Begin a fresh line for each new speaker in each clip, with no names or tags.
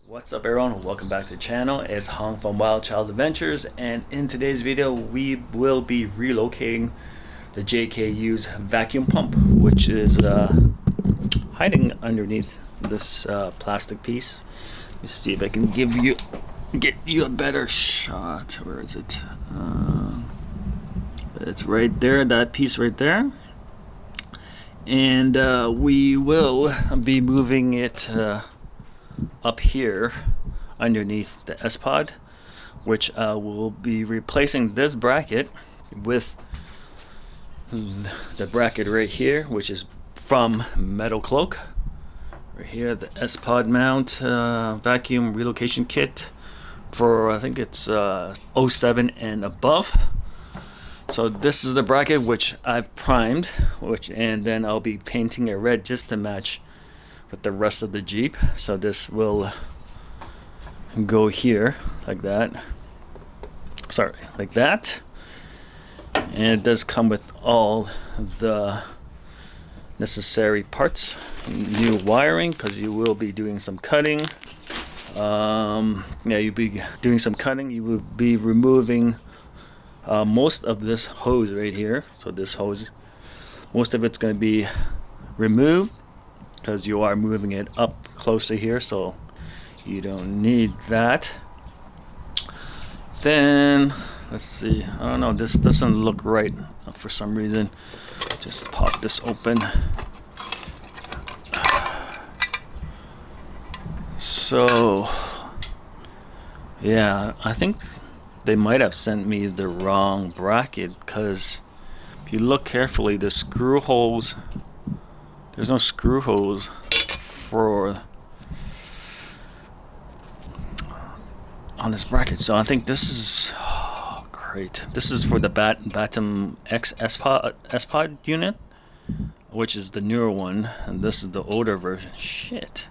What's up everyone, welcome back to the channel. It's Hong from WILDCHILD Adventures, and in today's video we will be relocating the JKU's vacuum pump, which is hiding underneath this plastic piece. Let me see if I can get you a better shot. Where is it? It's right there, that piece right there. And we will be moving it up here underneath the SPOD, which will be replacing this bracket with the bracket right here, which is from Metalcloak. Right here, the SPOD mount vacuum relocation kit for, I think it's 07 and above. So this is the bracket which I've primed, and then I'll be painting it red just to match with the rest of the Jeep. So this will go here like that, sorry, like that, and it does come with all the necessary parts, new wiring, because you will be doing some cutting. You'll be doing some cutting. You will be removing most of this hose right here. So this hose, most of it's going to be removed because you are moving it up closer here, so you don't need that. Then let's see, I don't know, this doesn't look right for some reason. Just pop this open. So yeah, I think they might have sent me the wrong bracket, because if you look carefully, the screw holes, there's no screw holes for on this bracket. So I think this is great. This is for the Batum X SPOD unit, which is the newer one, and this is the older version. Shit.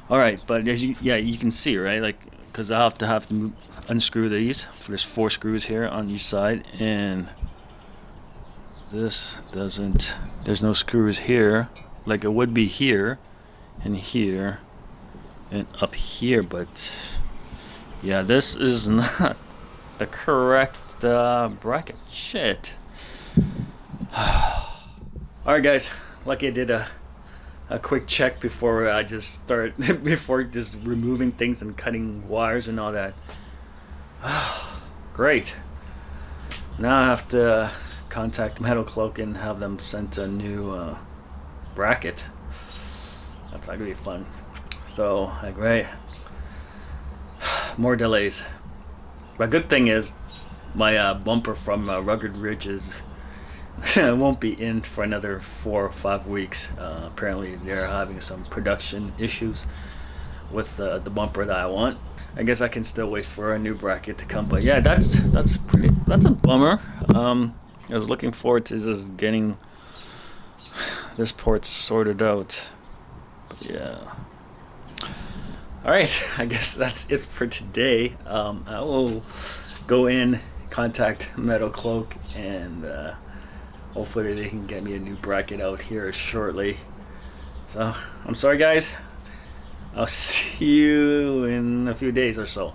All right, but as you can see, right, like, because I have to unscrew these. There's 4 screws here on each side, and this doesn't, there's no screws here like it would be here and here and up here. But yeah, this is not the correct bracket. Shit. Alright guys, lucky I did a quick check before I just start before just removing things and cutting wires and all that. Great. Now I have to contact Metalcloak and have them send a new bracket. That's not gonna be fun. So like, right, more delays. But good thing is my bumper from Rugged Ridges won't be in for another 4 or 5 weeks. Apparently they're having some production issues with the bumper that I want. I guess I can still wait for a new bracket to come, but yeah, that's a bummer. I was looking forward to just getting this port sorted out, but yeah. Alright, I guess that's it for today. I will go in, contact Metalcloak, and hopefully they can get me a new bracket out here shortly. So I'm sorry guys, I'll see you in a few days or so.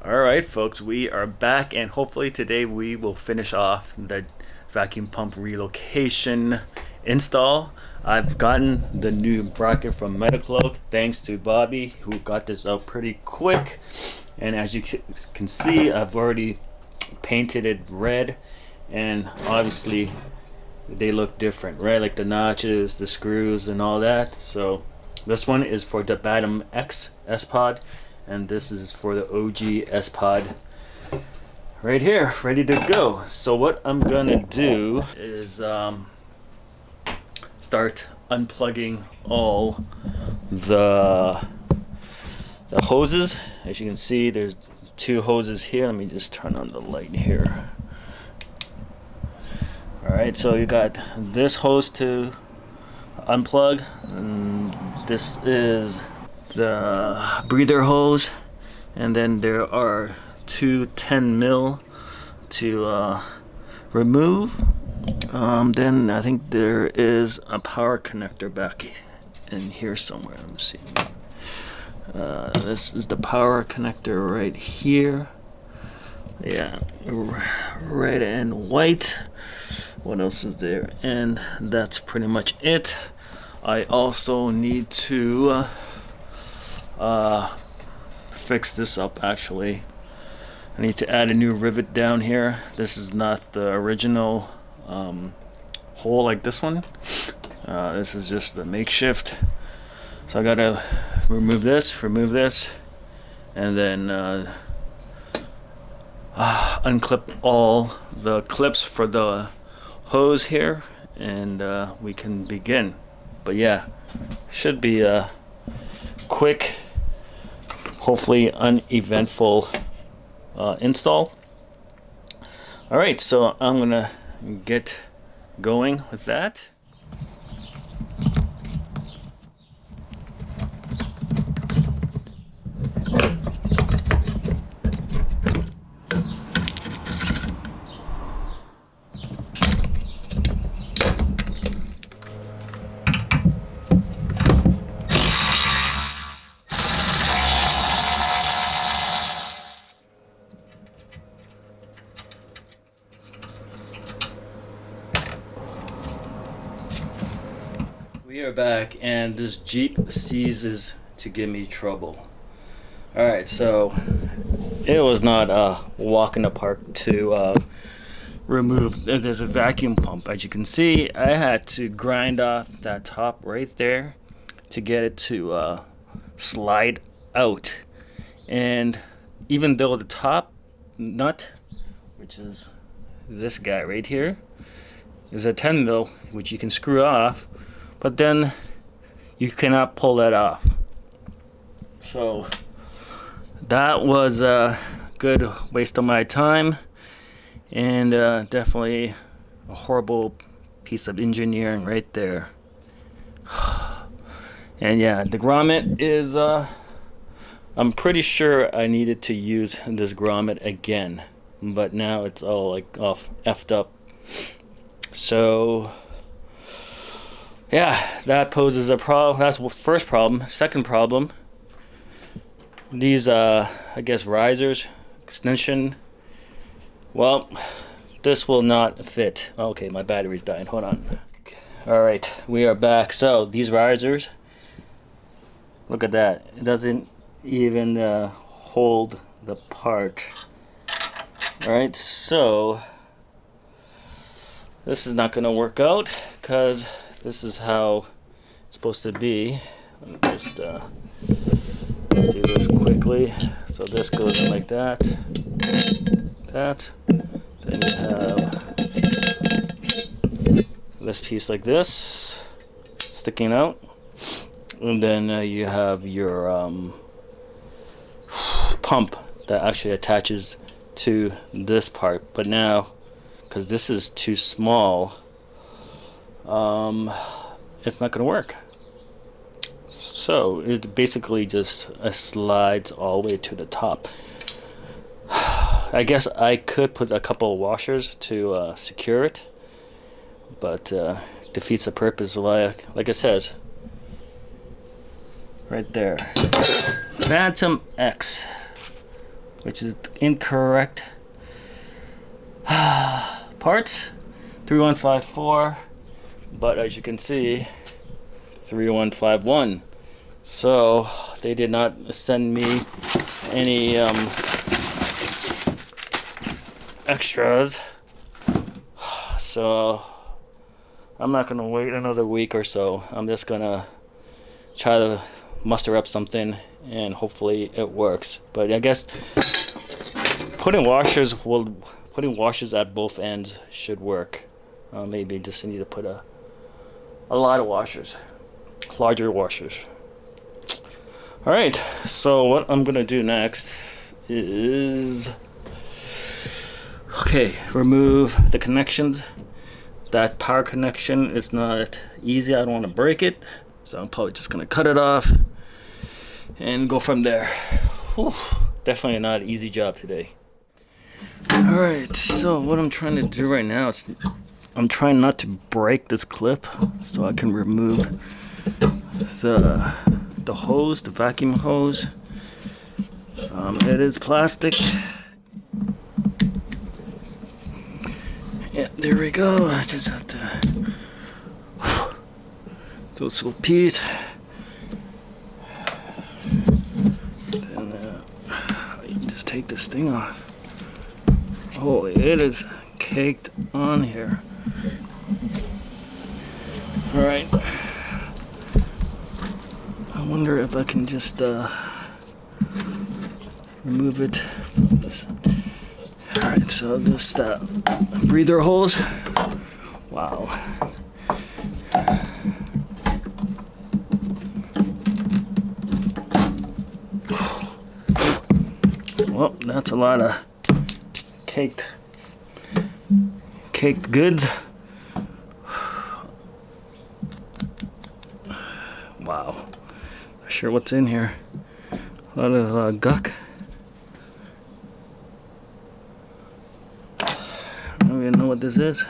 Alright folks, we are back, and hopefully today we will finish off the vacuum pump relocation install. I've gotten the new bracket from Metalcloak thanks to Bobby, who got this out pretty quick, and as you can see, I've already painted it red, and obviously they look different, right? Like the notches, the screws, and all that. So this one is for the Batum X SPOD, and this is for the OG SPOD right here, ready to go. So what I'm gonna do is start unplugging all the hoses. As you can see, there's 2 hoses here. Let me just turn on the light here. Alright, so you got this hose to unplug, and this is the breather hose, and then there are 2 10 mil to remove. Then I think there is a power connector back in here somewhere. Let me see. This is the power connector right here. Yeah, red and white. What else is there? And that's pretty much it. I also need to fix this up actually. I need to add a new rivet down here. This is not the original hole like this one. This is just the makeshift. So I gotta remove this, and then unclip all the clips for the hose here, and we can begin. But yeah, should be a quick, hopefully uneventful install. Alright, so I'm gonna get going with that. We are back, and this Jeep ceases to give me trouble. Alright, so it was not a walk in the park to remove. There's a vacuum pump. As you can see, I had to grind off that top right there to get it to slide out. And even though the top nut, which is this guy right here, is a 10 mil, which you can screw off, but then you cannot pull that off. So that was a good waste of my time, and definitely a horrible piece of engineering right there. And yeah, the grommet is I'm pretty sure I needed to use this grommet again, but now it's all like effed up. So yeah, that poses a problem. That's the first problem. Second problem, these I guess risers, extension, well, this will not fit. Okay, my battery's dying, hold on. Alright, we are back. So these risers, look at that, it doesn't even hold the part. Alright, so this is not gonna work out because this is how it's supposed to be. Let me just do this quickly. So this goes in like that. Then you have this piece like this, sticking out. And then you have your pump that actually attaches to this part. But now, because this is too small, it's not gonna work. So it basically just slides all the way to the top. I guess I could put a couple of washers to secure it, but defeats the purpose. Like it says right there, Phantom X, which is incorrect. Parts 3154, but as you can see, 3151. So they did not send me any extras, so I'm not gonna wait another week or so. I'm just gonna try to muster up something and hopefully it works. But I guess putting washers at both ends should work. Maybe just need to put a lot of washers, larger washers. Alright, so what I'm gonna do next is remove the connections. That power connection is not easy. I don't want to break it, so I'm probably just gonna cut it off and go from there. Whew, definitely not an easy job today. Alright, so what I'm trying to do right now is I'm trying not to break this clip so I can remove the the hose, the vacuum hose. It is plastic. Yeah, there we go. I just have to do this little piece. Then you just take this thing off. Holy, it is caked on here. All right. I wonder if I can just remove it from this. All right, so this breather hose. Wow. Well, that's a lot of caked goods. Wow. Not sure what's in here. A lot of guck. I don't even know what this is.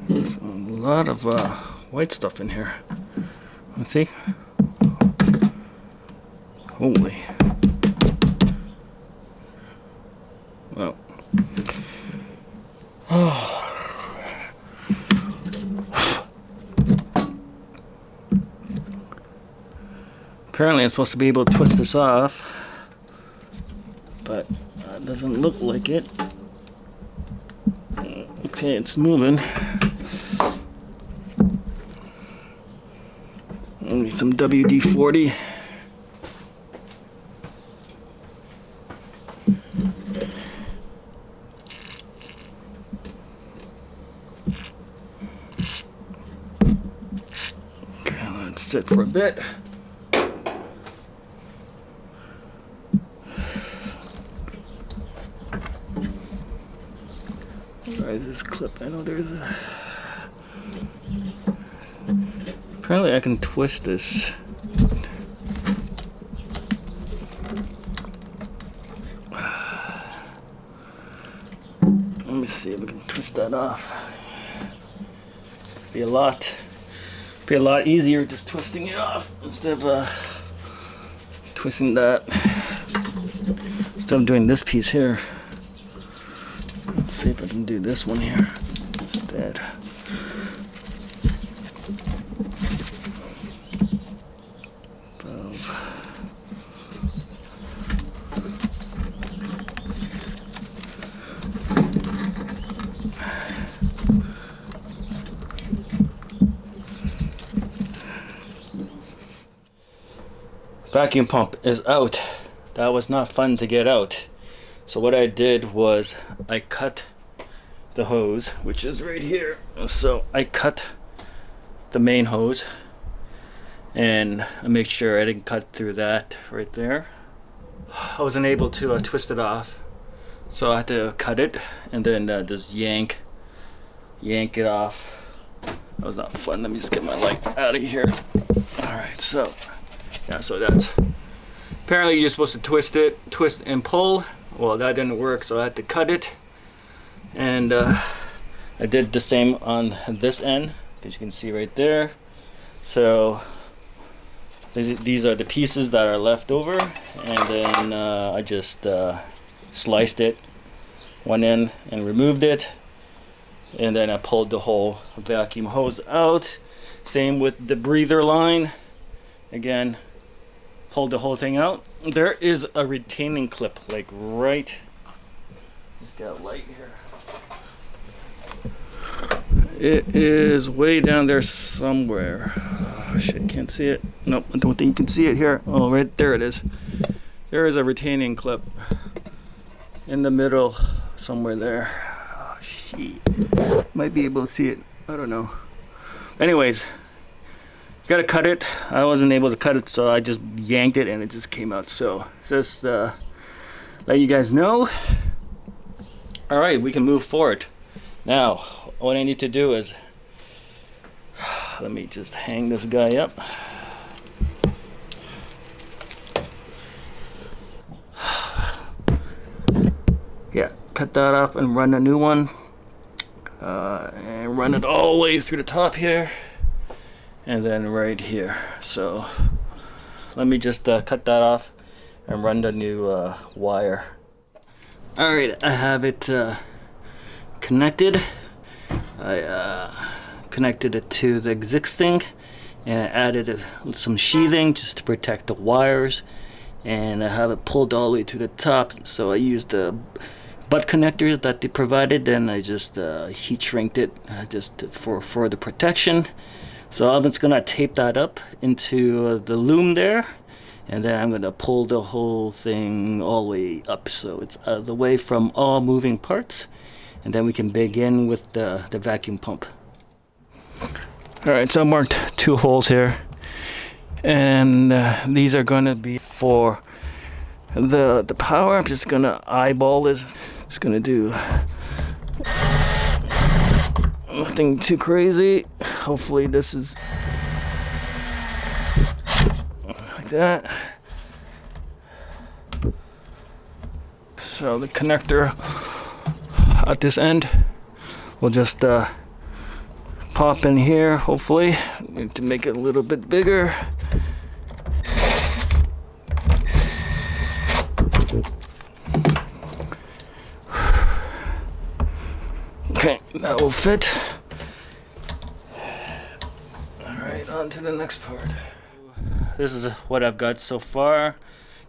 There's a lot of white stuff in here. Let's see. Holy. Well. Oh. Apparently I'm supposed to be able to twist this off, but it doesn't look like it. Okay, it's moving. I need some WD-40. Okay, let's sit for a bit. Where is this clip? I know there's a... Apparently I can twist this. Let me see if we can twist that off. Be a lot easier just twisting it off instead of twisting that. Instead of doing this piece here. Let's see if I can do this one here instead. Vacuum pump is out. That was not fun to get out. So what I did was I cut the hose, which is right here. So I cut the main hose and I make sure I didn't cut through that right there. I wasn't able to twist it off, so I had to cut it and then just yank it off. That was not fun. Let me just get my light out of here. Alright, so yeah, so that's apparently you're supposed to twist and pull. Well, that didn't work, so I had to cut it, and I did the same on this end, as you can see right there. So these are the pieces that are left over, and then I just sliced it one end and removed it, and then I pulled the whole vacuum hose out. Same with the breather line. Again, pulled the whole thing out. There is a retaining clip, like right. Just got a light here. It is way down there somewhere. Oh, shit, can't see it. Nope, I don't think you can see it here. Oh, right there it is. There is a retaining clip in the middle somewhere there. Oh, shit. Might be able to see it. I don't know. Anyways. Gotta cut it. I wasn't able to cut it, so I just yanked it and it just came out. So just let you guys know. Alright, we can move forward. Now, what I need to do is, let me just hang this guy up. Yeah, cut that off and run a new one, and run it all the way through the top here, and then right here. So let me just cut that off and run the new wire. Alright, I have it connected. I connected it to the existing, and I added some sheathing just to protect the wires, and I have it pulled all the way to the top. So I used the butt connectors that they provided, and I just heat shrinked it just for further protection. So I'm just gonna tape that up into the loom there, and then I'm gonna pull the whole thing all the way up so it's out of the way from all moving parts, and then we can begin with the vacuum pump. Alright, so I marked 2 holes here, and these are gonna be for the power. I'm just gonna eyeball this. Just gonna do nothing too crazy. Hopefully this is like that. So the connector at this end will just pop in here. Hopefully, need to make it a little bit bigger. Okay, that will fit. Alright, on to the next part. This is what I've got so far.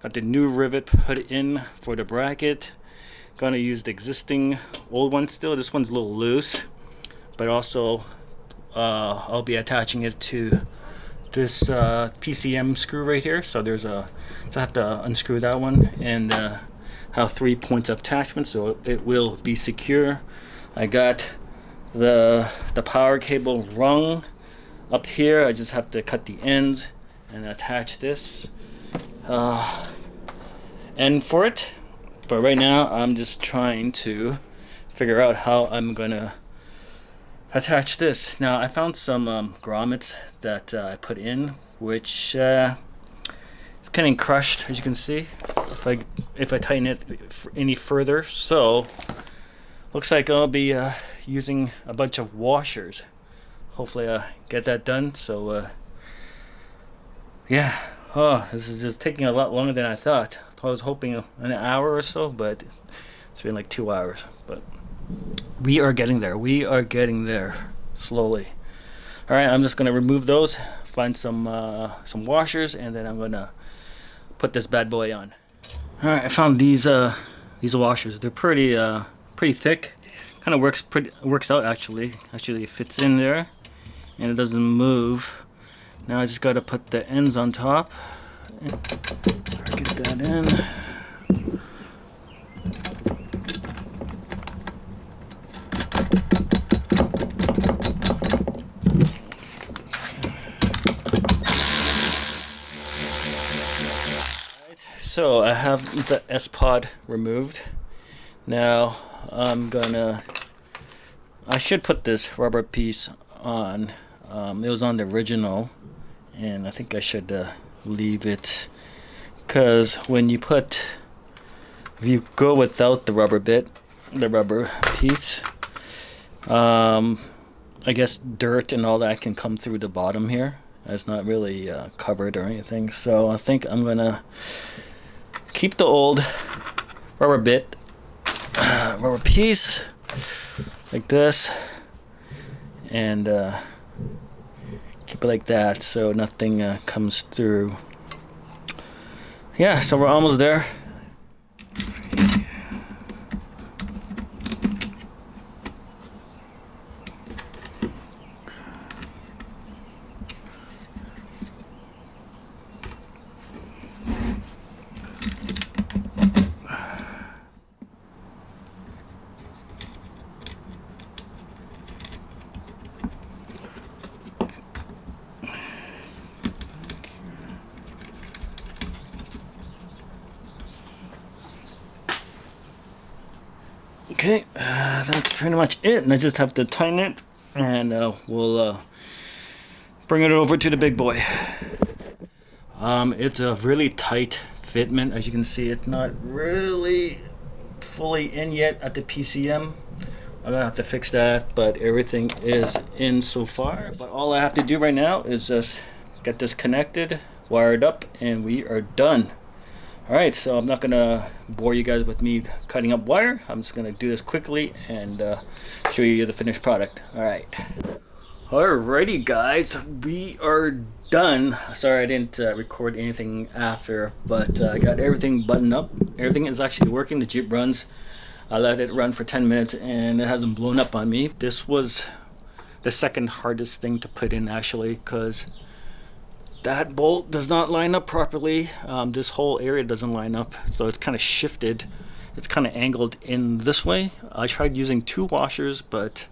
Got the new rivet put in for the bracket. Gonna use the existing old one still. This one's a little loose, but also I'll be attaching it to this PCM screw right here. So there's so I have to unscrew that one, and have 3 points of attachment, so it will be secure. I got the power cable rung up here. I just have to cut the ends and attach this end for it. But right now I'm just trying to figure out how I'm gonna attach this. Now I found some grommets that I put in, which it's getting crushed, as you can see, if I tighten it any further. So looks like I'll be using a bunch of washers. Hopefully I get that done. So yeah, this is just taking a lot longer than I thought. I was hoping an hour or so, but it's been like 2 hours. But we are getting there. We are getting there slowly. All right, I'm just gonna remove those, find some washers, and then I'm gonna put this bad boy on. All right, I found these washers. They're pretty thick. Kind of works out actually. Actually, it fits in there, and it doesn't move. Now I just gotta put the ends on top. Get that in. So I have the SPOD removed. Now I should put this rubber piece on. It was on the original, and I think I should leave it, because if you go without the rubber piece, I guess dirt and all that can come through the bottom here. It's not really covered or anything. So I think I'm gonna keep the old rubber piece like this, and keep it like that so nothing comes through. Yeah, so we're almost there. Okay, that's pretty much it, and I just have to tighten it, and we'll bring it over to the big boy. It's a really tight fitment. As you can see, it's not really fully in yet at the PCM. I'm gonna have to fix that, but everything is in so far. But all I have to do right now is just get this connected, wired up, and we are done. Alright, so I'm not gonna bore you guys with me cutting up wire. I'm just gonna do this quickly and show you the finished product. Alright. Alrighty guys, we are done. Sorry I didn't record anything after, but I got everything buttoned up. Everything is actually working. The Jeep runs. I let it run for 10 minutes and it hasn't blown up on me. This was the second hardest thing to put in actually, because that bolt does not line up properly. This whole area doesn't line up, so it's kind of shifted. It's kind of angled in this way. I tried using 2 washers, but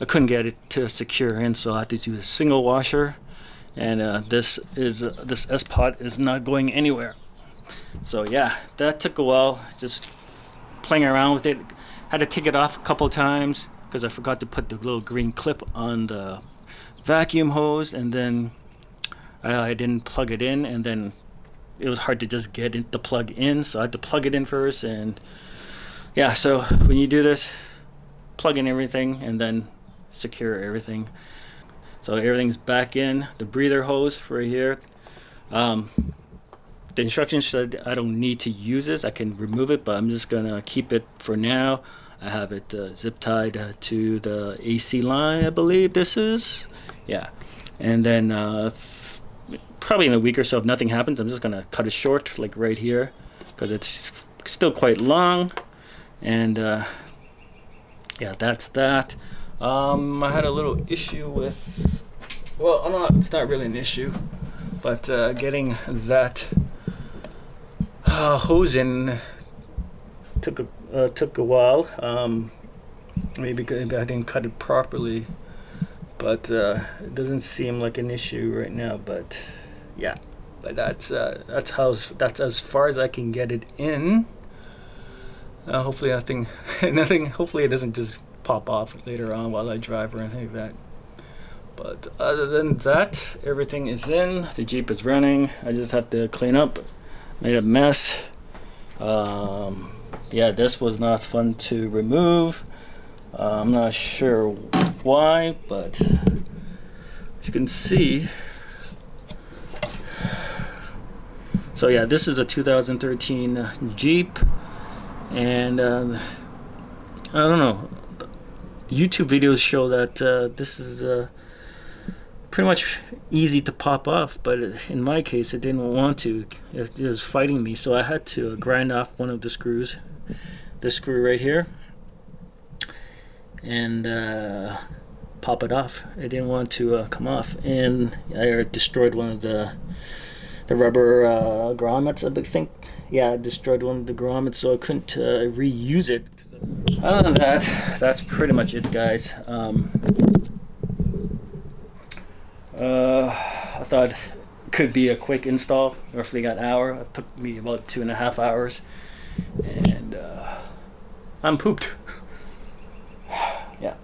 I couldn't get it to secure in, so I had to use a single washer. And this SPOD is not going anywhere. So yeah, that took a while, just playing around with it. Had to take it off a couple times because I forgot to put the little green clip on the vacuum hose, and then I didn't plug it in, and then it was hard to just get the plug in, so I had to plug it in first. And yeah, so when you do this, plug in everything and then secure everything. So everything's back in. The breather hose for here, the instructions said I don't need to use this, I can remove it, but I'm just gonna keep it for now. I have it zip tied to the AC line, I believe this is. Yeah, and then probably in a week or so, if nothing happens, I'm just gonna cut it short, like right here, because it's still quite long. And yeah, that's that. I had a little issue with, well, I don't know, it's not really an issue, but getting that hose in took a while. Maybe I didn't cut it properly, but it doesn't seem like an issue right now. But yeah, but that's as far as I can get it in. Hopefully nothing. Hopefully it doesn't just pop off later on while I drive or anything like that. But other than that, everything is in. The Jeep is running. I just have to clean up. Made a mess. Yeah, this was not fun to remove. I'm not sure why, but as you can see. So yeah, this is a 2013 Jeep, and I don't know. YouTube videos show that this is pretty much easy to pop off, but in my case it didn't want to. It was fighting me, so I had to grind off one of the screws, this screw right here, and pop it off. It didn't want to come off, and I destroyed one of the rubber grommets, I think. Yeah, I destroyed one of the grommets, so I couldn't reuse it. Other than that, that's pretty much it, guys. I thought it could be a quick install, roughly an hour. It took me about 2.5 hours, and I'm pooped. Yeah.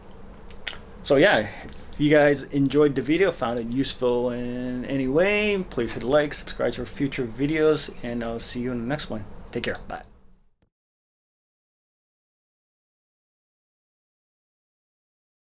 So yeah, if you guys enjoyed the video, found it useful in any way, please hit like, subscribe for future videos, and I'll see you in the next one. Take care. Bye.